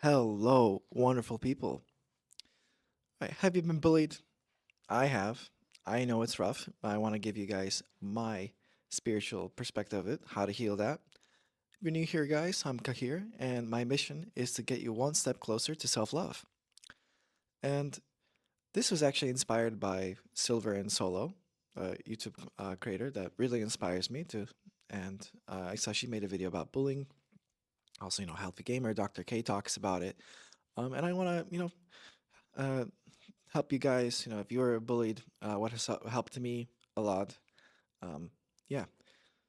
Hello, wonderful people. Right, have you been bullied? I have. I know it's rough. I want to give you guys my spiritual perspective of it, how to heal that. If you're new here, guys, I'm Kahir, and my mission is to get you one step closer to self love. And this was actually inspired by Silver and Solo, a YouTube creator that really inspires me to. And I saw she made a video about bullying. Also, Healthy Gamer, Dr. K talks about it. And I want to, uh, help you guys. If you were bullied, what has helped me a lot. Um, yeah.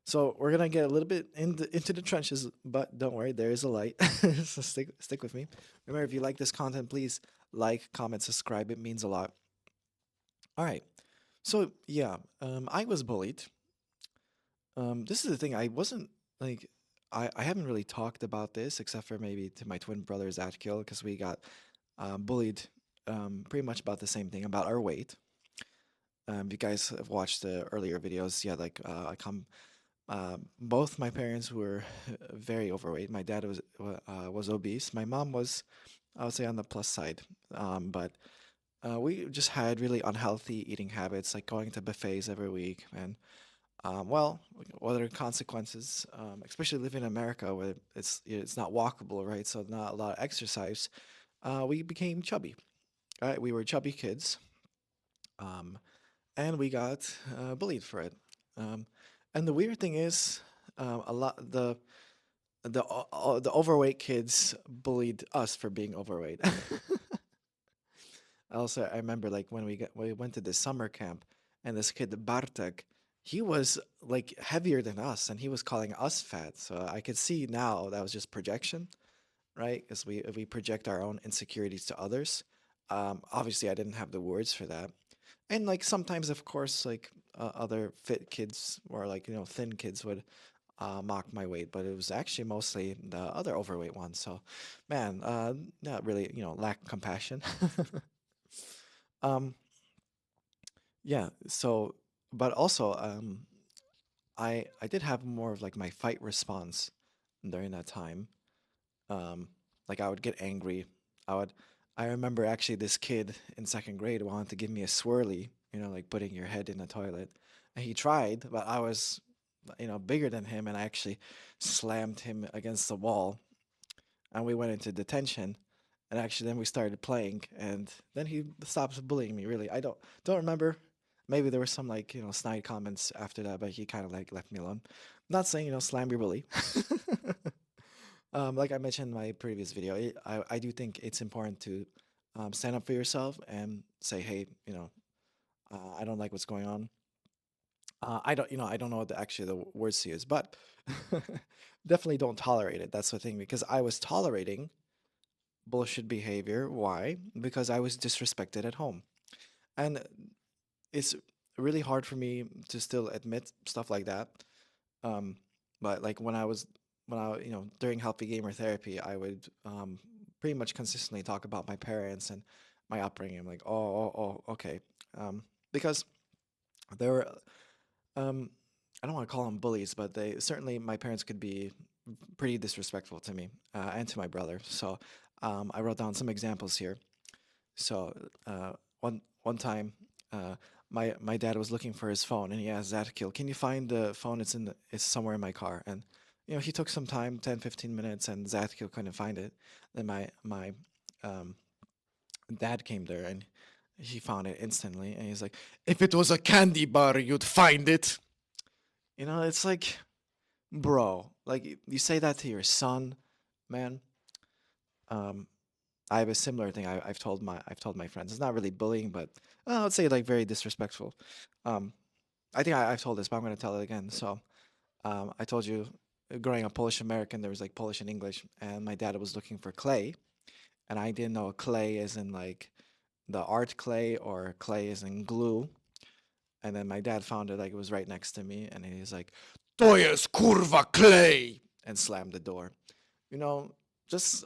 So we're gonna get a little bit into the trenches, but don't worry, there is a light. So stick with me. Remember, if you like this content, please like, comment, subscribe. It means a lot. All right. So yeah, I was bullied. This is the thing. I wasn't like I haven't really talked about this except for maybe to my twin brothers at Kill because we got bullied pretty much about the same thing about our weight. If you guys have watched the earlier videos, yeah, like both my parents were very overweight. My dad was obese. My mom was, I would say, on the plus side. But we just had really unhealthy eating habits, like going to buffets every week. And well, what are the consequences? Especially living in America, where it's not walkable, right? So not a lot of exercise. We became chubby. Right? We were chubby kids. Um, and we got bullied for it. Um, and the weird thing is, a lot the overweight kids bullied us for being overweight. Also, I remember like when we went to this summer camp, and this kid Bartek, he was like heavier than us, and he was calling us fat. So I could see now that was just projection, right? Because we project our own insecurities to others. Obviously, I didn't have the words for that. And like sometimes, of course, like other fit kids or like thin kids would mock my weight, but it was actually mostly the other overweight ones. So, man, not really, lack compassion. um, yeah. So, but also, I did have more of like my fight response during that time. Um, like I would get angry. I would. I remember actually this kid in second grade wanted to give me a swirly, like putting your head in the toilet. And he tried, but I was, bigger than him, and I actually slammed him against the wall. And we went into detention. And actually, then we started playing, and then he stopped bullying me. Really, I don't remember. Maybe there were some like snide comments after that, but he kind of like left me alone. Not saying slam your bully. Like I mentioned in my previous video, I do think it's important to stand up for yourself and say, hey, I don't like what's going on. I don't know what actually the words to use, but definitely don't tolerate it. That's the thing, because I was tolerating bullshit behavior. Why? Because I was disrespected at home. And it's really hard for me to still admit stuff like that. Um, but like during healthy gamer therapy, I would pretty much consistently talk about my parents and my upbringing. I'm like, okay, because there were um, I don't want to call them bullies, but they certainly my parents could be pretty disrespectful to me and to my brother. So I wrote down some examples here. So one time, my dad was looking for his phone, and he asked Zadkiel, "Can you find the phone? It's somewhere in my car." And he took some time, 10, 15 minutes, and Zadkiel couldn't find it. Then my um, dad came there, and he found it instantly, and he's like, "If it was a candy bar, you'd find it." It's like, bro, like you say that to your son, man. Um, I have a similar thing. I've told my friends. It's not really bullying, but I would say like very disrespectful. Um, I think I've told this, but I'm going to tell it again. So I told you, growing up Polish American, there was like Polish and English, and my dad was looking for clay, and I didn't know clay is in like the art clay or clay is in glue. And then my dad found it like it was right next to me, and he's like, "To jest kurwa klej," and slammed the door. You know, just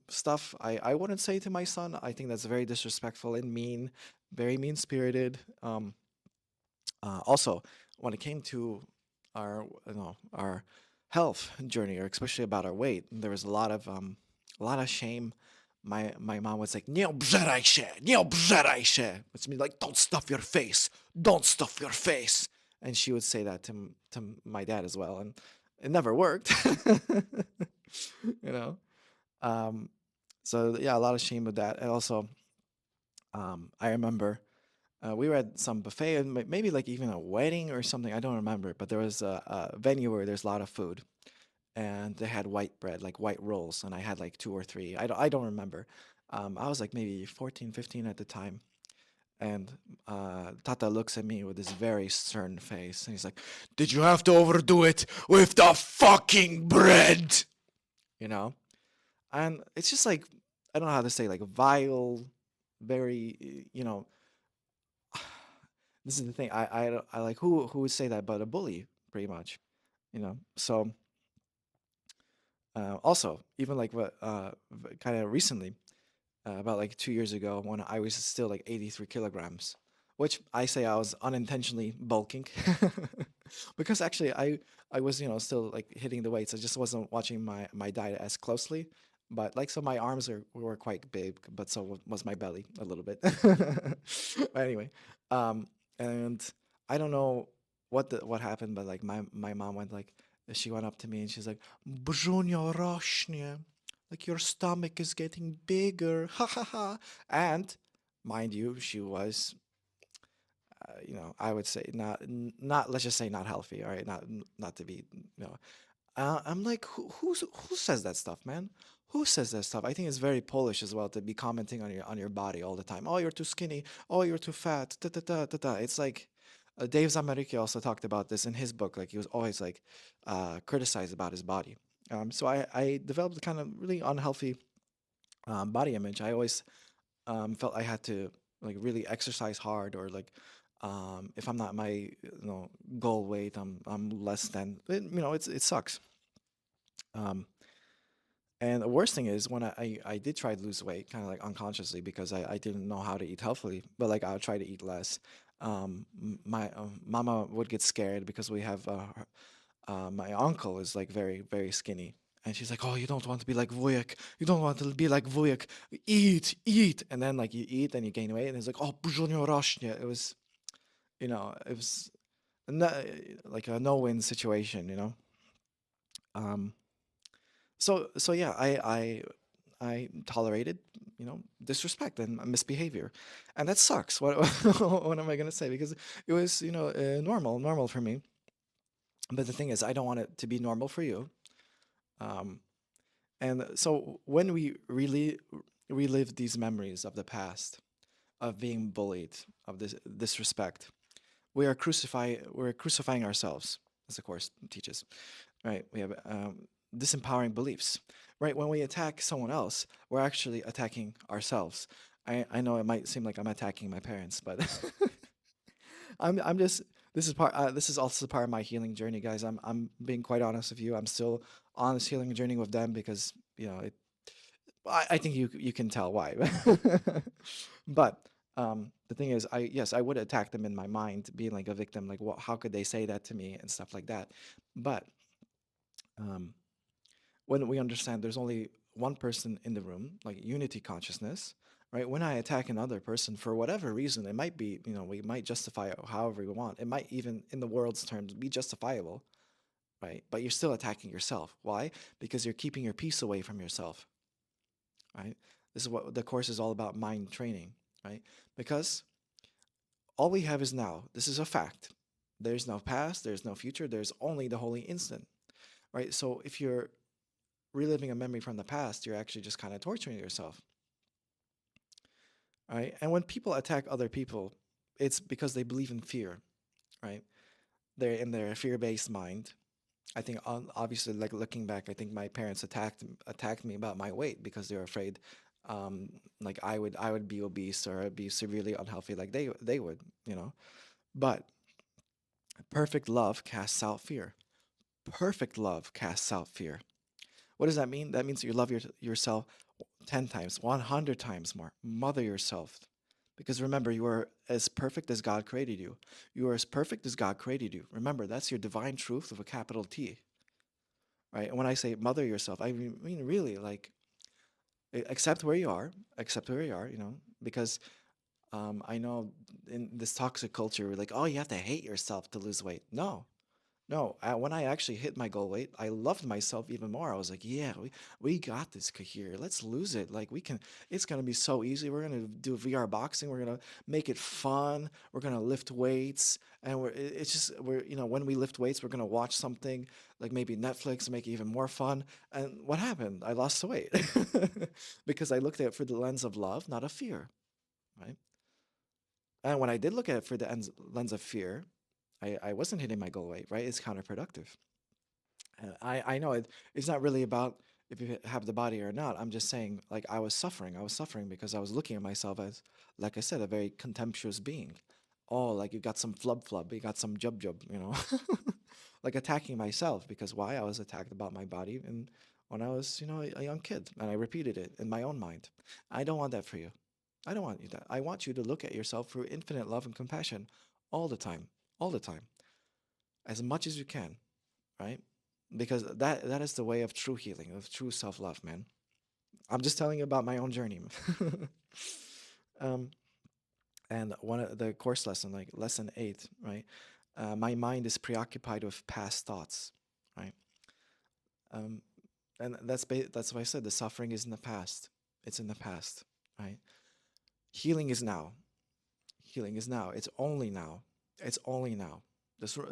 stuff I wouldn't say to my son. I think that's very disrespectful and mean, very mean spirited. Also, when it came to our our health journey, or especially about our weight, there was a lot of a lot of shame. My mom was like, "Nie obżeraj się, nie obżeraj się," which means like, "Don't stuff your face, don't stuff your face," and she would say that to my dad as well, and it never worked, you know. Um, so yeah, a lot of shame with that, and also, I remember we were at some buffet, and maybe like even a wedding or something. I don't remember, but there was a venue where there's a lot of food, and they had white bread, like white rolls, and I had like two or three. I don't remember. I was like maybe 14, 15 at the time, and Tata looks at me with this very stern face, and he's like, "Did you have to overdo it with the fucking bread?" You know, and it's just like I don't know how to say, like vile, very this is the thing. I like who would say that, but a bully, pretty much, you know. So also, even like what kind of recently, about like 2 years ago, when I was still like 83 kilograms, which I say I was unintentionally bulking, because actually I was still like hitting the weights. I just wasn't watching my diet as closely. But like so, my arms were quite big, but so was my belly a little bit. But anyway, um, and I don't know what happened, but like my mom went like she went up to me and she's like, "Brzunia rośnie." Like your stomach is getting bigger, ha ha ha. And mind you, she was, I would say not. Let's just say not healthy. All right, not to be, I'm like, who says that stuff, man? Who says that stuff? I think it's very Polish as well to be commenting on your body all the time. Oh, you're too skinny. Oh, you're too fat. Da, da, da, da, da. It's like Dave Zamariki also talked about this in his book. Like he was always like criticized about his body. So I developed a kind of really unhealthy body image. I always felt I had to like really exercise hard, or like if I'm not my goal weight, I'm less than. It sucks. Um, and the worst thing is when I did try to lose weight, kind of like unconsciously, because I didn't know how to eat healthily, but like I'll try to eat less. My mama would get scared because we have my uncle is like very, very skinny. And she's like, "Oh, you don't want to be like Wujek. You don't want to be like Wujek. Eat, eat." And then like you eat and you gain weight, and it's like, "Oh, brzunia rośnie." It was no, like a no-win situation. Um, so yeah, I tolerated, disrespect and misbehavior, and that sucks. What what am I gonna say? Because it was, normal for me. But the thing is, I don't want it to be normal for you. Um, And so when we really relive these memories of the past, of being bullied, of this disrespect, we're crucifying ourselves, as the course teaches, right? We have disempowering beliefs, right? When we attack someone else, we're actually attacking ourselves. I know it might seem like I'm attacking my parents, but I'm just this is also part of my healing journey, guys. I'm being quite honest with you. I'm still on this healing journey with them because I think you can tell why. But the thing is, yes, I would attack them in my mind, being like a victim, like, how could they say that to me and stuff like that. But um, when we understand there's only one person in the room, like unity consciousness, right? When I attack another person for whatever reason, it might be, we might justify it however we want. It might even, in the world's terms, be justifiable, right? But you're still attacking yourself. Why? Because you're keeping your peace away from yourself, right? This is what the course is all about, mind training, right? Because all we have is now. This is a fact. There's no past, there's no future, there's only the holy instant, right? So if you're reliving a memory from the past, you're actually just kind of torturing yourself, right? And when people attack other people, it's because they believe in fear, right? They're in their fear-based mind. I think obviously, like looking back, I think my parents attacked me about my weight because they're afraid, like I would be obese or I'd be severely unhealthy, like they would. But perfect love casts out fear. Perfect love casts out fear. What does that mean? That means you love yourself 10 times, 100 times more. Mother yourself. Because remember, you are as perfect as God created you. You are as perfect as God created you. Remember, that's your divine truth with a capital T, right? And when I say mother yourself, I mean really like Accept where you are, accept where you are, because I know in this toxic culture, we're like, oh, you have to hate yourself to lose weight. No, no, when I actually hit my goal weight, I loved myself even more. I was like, yeah, we got this, Kahir. Let's lose it. Like, we can, it's going to be so easy. We're going to do VR boxing. We're going to make it fun. We're going to lift weights. And it's just, when we lift weights, we're going to watch something like maybe Netflix, make it even more fun. And what happened? I lost the weight because I looked at it through the lens of love, not of fear, right? And when I did look at it through the lens of fear, I wasn't hitting my goal weight, right? It's counterproductive. I know it's not really about if you have the body or not. I'm just saying, like, I was suffering. I was suffering because I was looking at myself as, like I said, a very contemptuous being. Oh, like you got some flub flub, you got some jub jub. Like attacking myself because why? I was attacked about my body and when I was, a young kid, and I repeated it in my own mind. I don't want that for you. I don't want you that. I want you to look at yourself through infinite love and compassion all the time, all the time, as much as you can, right? Because that is the way of true healing, of true self-love, man. I'm just telling you about my own journey. um, and one of the course lesson, like lesson 8, right? My mind is preoccupied with past thoughts, right? Um, and that's why I said the suffering is in the past. It's in the past, right? Healing is now. Healing is now. It's only now. It's only now.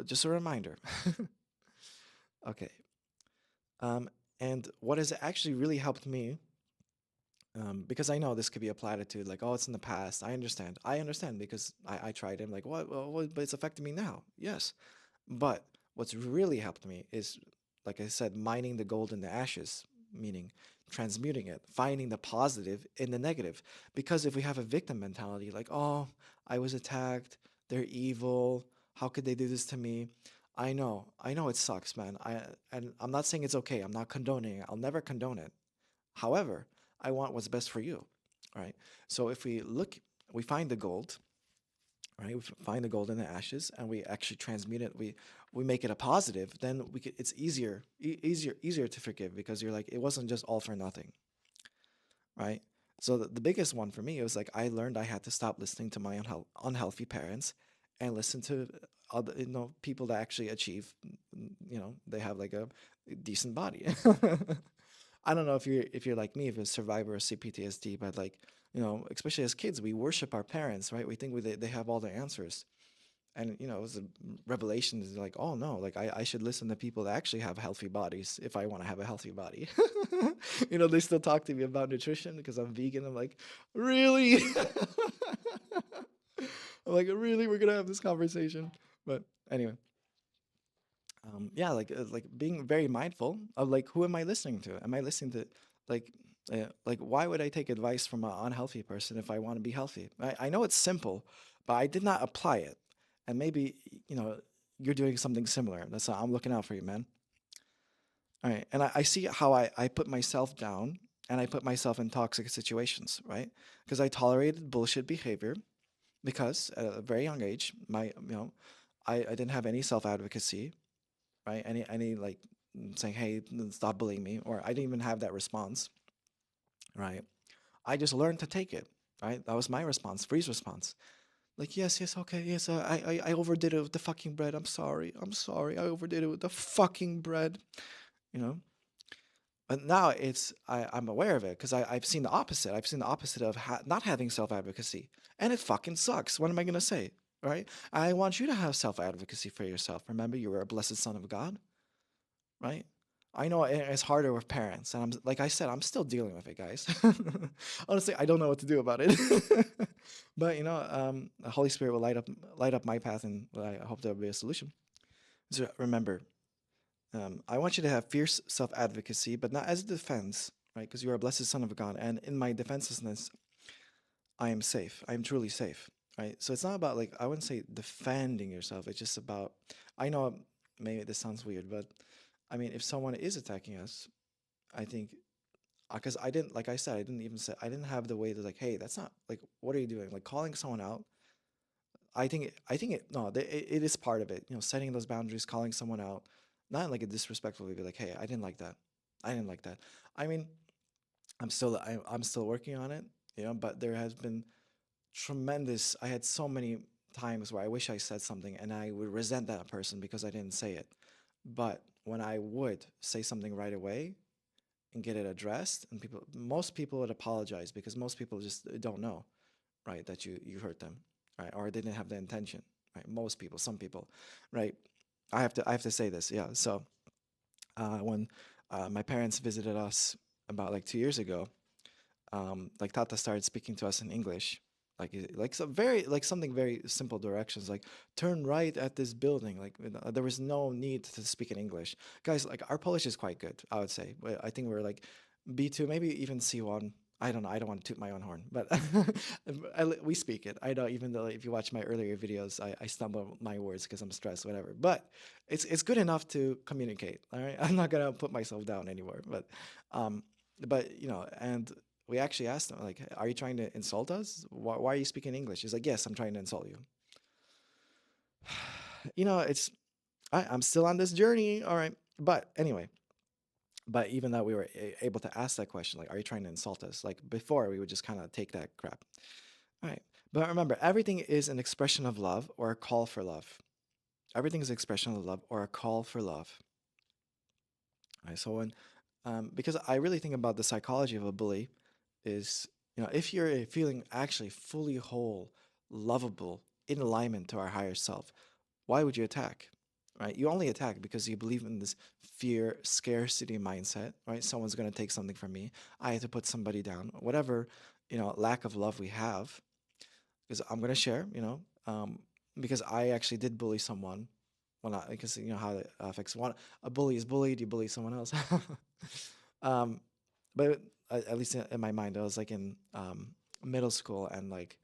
Just a reminder. Okay. Um, and what has actually really helped me, because I know this could be a platitude, like, oh, it's in the past. I understand. I understand because I tried it. I'm like, what? Well, but it's affecting me now. Yes. But what's really helped me is, like I said, mining the gold in the ashes, meaning transmuting it, finding the positive in the negative. Because if we have a victim mentality, like, oh, I was attacked, they're evil, how could they do this to me? I know it sucks, man. And I'm not saying it's okay. I'm not condoning it. I'll never condone it. However, I want what's best for you, right? So if we find the gold, right? We find the gold in the ashes, and we actually transmute it. We make it a positive. Then it's easier to forgive because you're like it wasn't just all for nothing, right? So the biggest one for me was like I learned I had to stop listening to my unhealthy parents and listen to other people that actually achieve, they have like a decent body. I don't know if you're like me, if you're a survivor of CPTSD, but like especially as kids, we worship our parents, right? We think they have all the answers, and it was a revelation. Is like, oh no, like I should listen to people that actually have healthy bodies if I want to have a healthy body. They still talk to me about nutrition because I'm vegan. I'm like, really? I'm like, really? We're gonna have this conversation? But anyway, like being very mindful of like who am I listening to? Am I listening to like like why would I take advice from an unhealthy person if I want to be healthy? I know it's simple, but I did not apply it, and maybe you're doing something similar. That's why I'm looking out for you, man. All right, and I see how I put myself down and I put myself in toxic situations, right? Because I tolerated bullshit behavior because at a very young age, I didn't have any self advocacy, right? Any like saying, "Hey, stop bullying me," or I didn't even have that response, right? I just learned to take it, right? That was my response, freeze response. Like, yes, yes, okay, yes, I overdid it with the fucking bread. I'm sorry, I overdid it with the fucking bread, you know. But now I'm aware of it because I've seen the opposite. I've seen the opposite of not having self advocacy, and it fucking sucks. What am I gonna say, right? I want you to have self advocacy for yourself. Remember, you were a blessed son of God, right? I know it's harder with parents, and like I said, I'm still dealing with it, guys. Honestly, I don't know what to do about it. But the Holy Spirit will light up my path, and I hope there will be a solution. So remember, I want you to have fierce self advocacy, but not as a defense, right? Because you are a blessed son of God, and in my defenselessness, I am safe. I am truly safe, right? So it's not about like I wouldn't say defending yourself. It's just about I know maybe this sounds weird, but I mean, if someone is attacking us, I think because I didn't, like I said, I didn't have the way to like, hey, that's not like, what are you doing? Like calling someone out. No, it is part of it. Setting those boundaries, calling someone out, not in like a disrespectful way, but like, hey, I didn't like that. I didn't like that. I mean, I'm still working on it, but there has been tremendous. I had so many times where I wish I said something and I would resent that person because I didn't say it. But when I would say something right away and get it addressed, and most people would apologize because most people just don't know, right, that you hurt them, right, or they didn't have the intention, right? Most people, some people, right? I have to say this, yeah. So when my parents visited us about like 2 years ago, like Tata started speaking to us in English, like some very like something very simple directions, like turn right at this building. Like there was no need to speak in English, guys. Like our Polish is quite good, I would say. I think we're like B2, maybe even C1. I don't know. I don't want to toot my own horn, but we speak it. I know, even though if you watch my earlier videos, I stumble my words because I'm stressed, whatever. But it's good enough to communicate. All right, I'm not gonna put myself down anymore. Um, but and we actually asked him, like, are you trying to insult us? Why are you speaking English? He's like, yes, I'm trying to insult you. It's I'm still on this journey. All right. But anyway, but even that we were able to ask that question, like, are you trying to insult us? Like before, we would just kind of take that crap. All right. But remember, everything is an expression of love or a call for love. Everything is an expression of love or a call for love. All right. So because I really think about the psychology of a bully is, if you're feeling actually fully whole, lovable, in alignment to our higher self, why would you attack? Right? You only attack because you believe in this fear, scarcity mindset, right? Someone's going to take something from me. I have to put somebody down. Whatever, lack of love we have, because I'm going to share, because I actually did bully someone when because how it affects one. A bully is bullied, you bully someone else. um, but at least in my mind, I was like in middle school, and like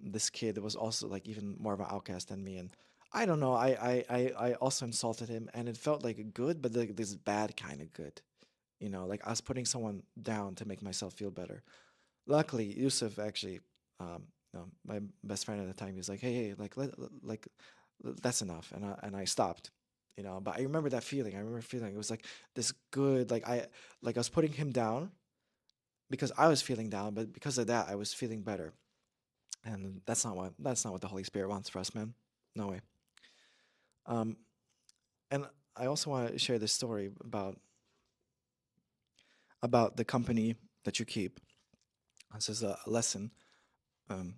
this kid was also like even more of an outcast than me, and I don't know. I also insulted him, and it felt like good, but like this bad kind of good. Like I was putting someone down to make myself feel better. Luckily, Yusuf actually, my best friend at the time, he was like, hey, like that's enough, and I stopped. But I remember that feeling. I remember feeling it was like this good, like I was putting him down because I was feeling down, but because of that, I was feeling better. And that's not what the Holy Spirit wants for us, man. No way. Um, and I also want to share this story about the company that you keep. This is a lesson. Um,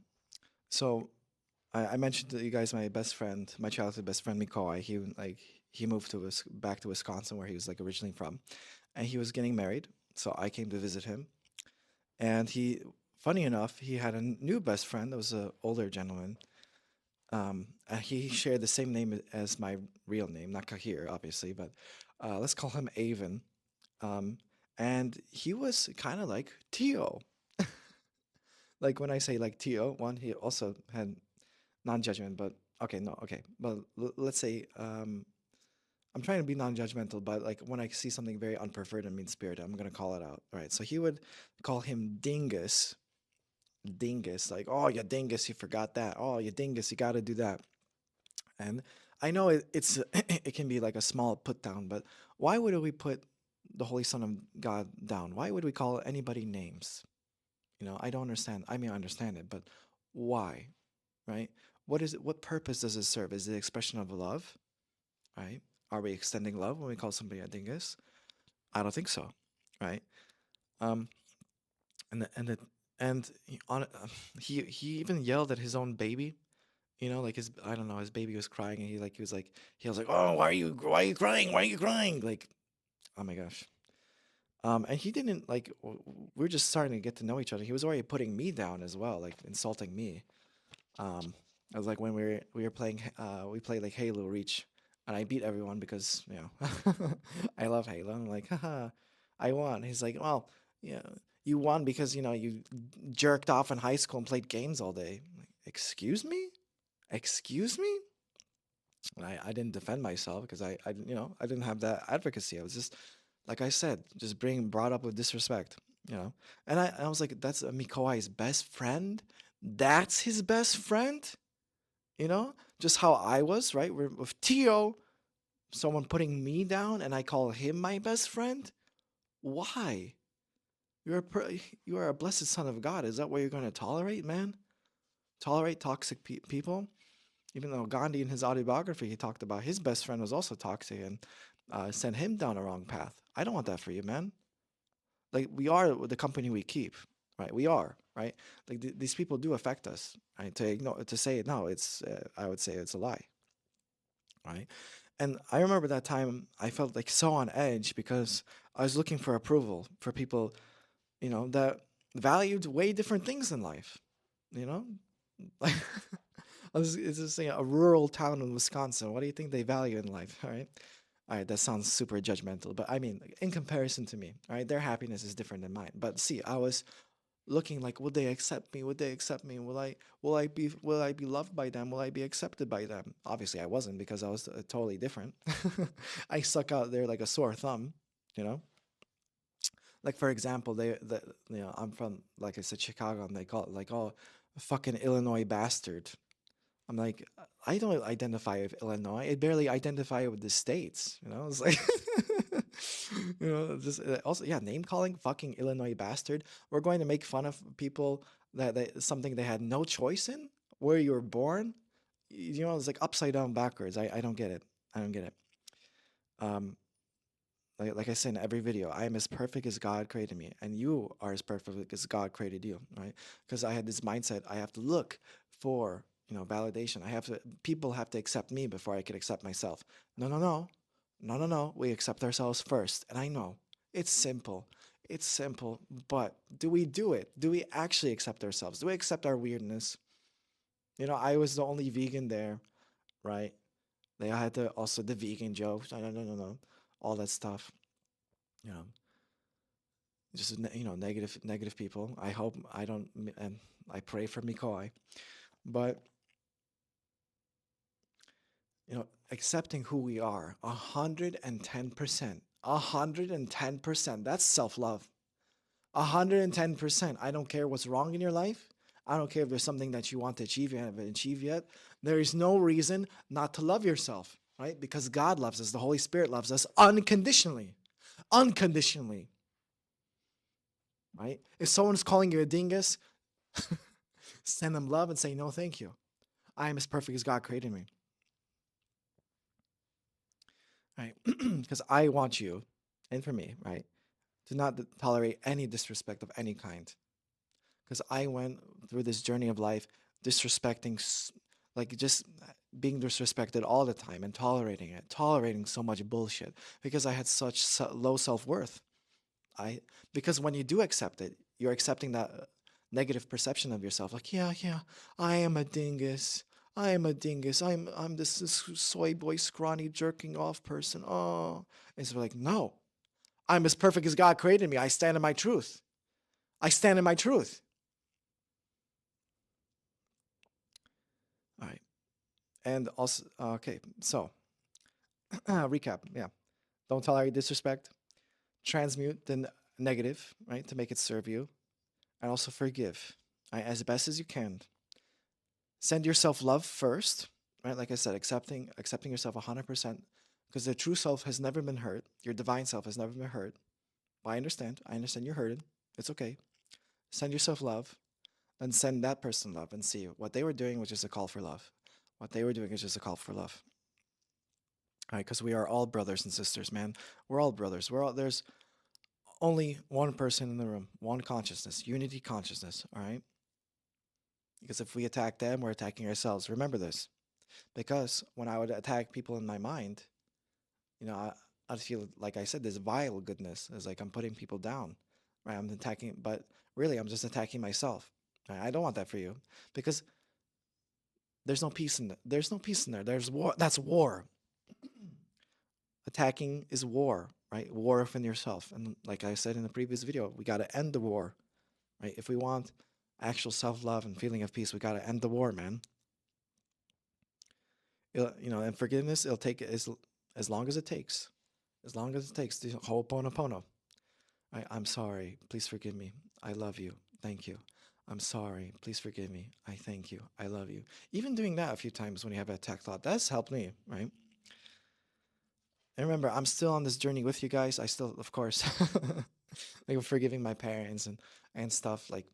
so I mentioned to you guys my best friend, my childhood best friend Mikoi. He moved back to Wisconsin where he was like originally from, and he was getting married. So I came to visit him, and funny enough, he had a new best friend that was an older gentleman. And he shared the same name as my real name, not Kahir, obviously, but let's call him Avon. Um, and he was kind of like Tio. Like when I say like Tio, one, he also had non-judgment, but okay, no, okay. But let's say I'm trying to be non-judgmental, but like when I see something very unpreferred and mean-spirited, I'm gonna call it out. All right. So he would call him Dingus. Dingus, like, oh, you dingus, you forgot that. Oh, you dingus, you got to do that. And I know it's it can be like a small put down, but why would we put the Holy Son of God down? Why would we call anybody names? I don't understand. I mean, I understand it, but why? Right? What is it? What purpose does it serve? Is it expression of love? Right? Are we extending love when we call somebody a dingus? I don't think so. Right? Um, and the, and the, and he even yelled at his own baby. Like his I don't know, his baby was crying, and he was like, oh, why are you crying? Why are you crying? Like, oh my gosh. And he didn't like we are just starting to get to know each other. He was already putting me down as well, like insulting me. I was like when we were playing we played like Halo Reach, and I beat everyone because I love Halo. I'm like, haha, I won. He's like, well, yeah, you won because you jerked off in high school and played games all day. I'm like, excuse me? Excuse me? I didn't defend myself because I didn't have that advocacy. I was just, like I said, just being brought up with disrespect, And I was like, that's Mikawai's best friend. That's his best friend, Just how I was, right? We're with Tio, someone putting me down, and I call him my best friend. Why? You're you are a blessed son of God. Is that what you're going to tolerate, man? Tolerate toxic people? Even though Gandhi in his autobiography, he talked about his best friend was also toxic and sent him down a wrong path. I don't want that for you, man. Like we are the company we keep, right? We are, right? Like these people do affect us, right? To ignore, to say no, it's I would say it's a lie, right? And I remember that time I felt like so on edge because I was looking for approval for people, that valued way different things in life, you know? Like it's just saying a rural town in Wisconsin. What do you think they value in life? All right. All right, that sounds super judgmental, but I mean, like, in comparison to me, all right, their happiness is different than mine. But see, I was looking like, would they accept me? Would they accept me? Will I be loved by them? Will I be accepted by them? Obviously, I wasn't because I was totally different. I stuck out there like a sore thumb, you know. Like for example, I'm from, like I said, Chicago, and they call it like, oh, fucking Illinois bastard. I'm like, I don't identify with Illinois. I barely identify with the states. It's like, just also, yeah, name calling, fucking Illinois bastard. We're going to make fun of people that something they had no choice in, where you were born. It's like upside down backwards. I don't get it. I don't get it. Um, like I say in every video, I am as perfect as God created me, and you are as perfect as God created you, right? Because I had this mindset, I have to look for, validation. People have to accept me before I can accept myself. No, no, no, no, no, no. We accept ourselves first, and I know it's simple. It's simple, but do we do it? Do we actually accept ourselves? Do we accept our weirdness? I was the only vegan there, right? They had the vegan jokes. No, no, no, no, no, all that stuff. You know, just negative people. I hope I don't, and I pray for Mikoi, but accepting who we are, 110%, 110%. That's self-love. 110%. I don't care what's wrong in your life. I don't care if there's something that you want to achieve you haven't achieved yet. There is no reason not to love yourself, right? Because God loves us. The Holy Spirit loves us unconditionally. Unconditionally, right? If someone's calling you a dingus, send them love and say, no, thank you. I am as perfect as God created me. Right? Because I want you, and for me, right, to not tolerate any disrespect of any kind. Because I went through this journey of life disrespecting, like just being disrespected all the time and tolerating it, tolerating so much bullshit because I had such low self worth. I Because when you do accept it, you're accepting that negative perception of yourself. Like, yeah, yeah, I am a dingus. I am a dingus. I'm this soy boy scrawny jerking off person. Oh, and so like, no, I'm as perfect as God created me. I stand in my truth. I stand in my truth. All right, and also, okay, so recap. Yeah, don't tolerate disrespect. Transmute the negative, right, to make it serve you, and also forgive, right, as best as you can. Send yourself love first, right? Like I said, accepting yourself 100%, because the true self has never been hurt. Your divine self has never been hurt. But I understand you're hurted. It's okay. Send yourself love, then send that person love and see what they were doing was just a call for love. What they were doing is just a call for love. All right, because we are all brothers and sisters, man. We're all brothers. There's only one person in the room, one consciousness, unity consciousness, all right? Because if we attack them, we're attacking ourselves. Remember this. Because when I would attack people in my mind, I'd feel like I said, this vile goodness. It's like I'm putting people down, right? I'm attacking, but really, I'm just attacking myself. Right? I don't want that for you because there's no peace in there's no peace in there. There's war. That's war. Attacking is war, right? War within yourself. And like I said in the previous video, we got to end the war, right? If we want actual self-love and feeling of peace, we got to end the war, man. And forgiveness, it'll take as long as it takes. As long as it takes the ho'oponopono. I'm sorry. Please forgive me. I love you. Thank you. I'm sorry. Please forgive me. I thank you. I love you. Even doing that a few times when you have a attack thought, that's helped me, right? And remember, I'm still on this journey with you guys. I still, of course, like forgiving my parents and stuff like.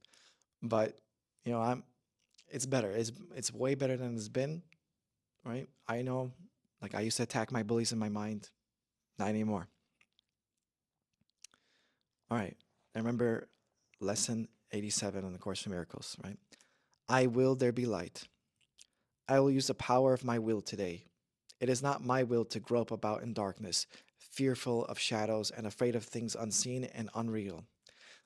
But I'm it's better. It's way better than it's been, right? I know, like I used to attack my bullies in my mind, not anymore. All right. I remember lesson 87 on the Course in Miracles, right? I will there be light. I will use the power of my will today. It is not my will to grope about in darkness, fearful of shadows and afraid of things unseen and unreal.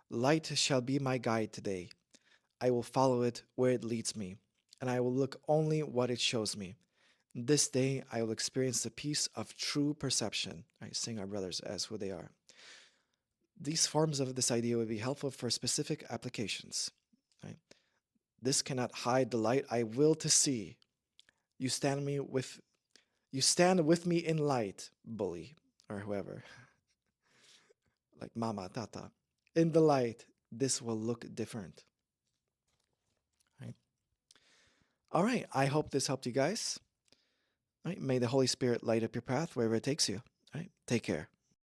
Light shall be my guide today. I will follow it where it leads me, and I will look only what it shows me. This day I will experience the peace of true perception. Right, seeing our brothers as who they are. These forms of this idea would be helpful for specific applications. Right? This cannot hide the light I will to see. You stand me with you stand with me in light, bully, or whoever, like mama, tata. In the light, this will look different. Right? All right. I hope this helped you guys. All right. May the Holy Spirit light up your path wherever it takes you. All right. Take care.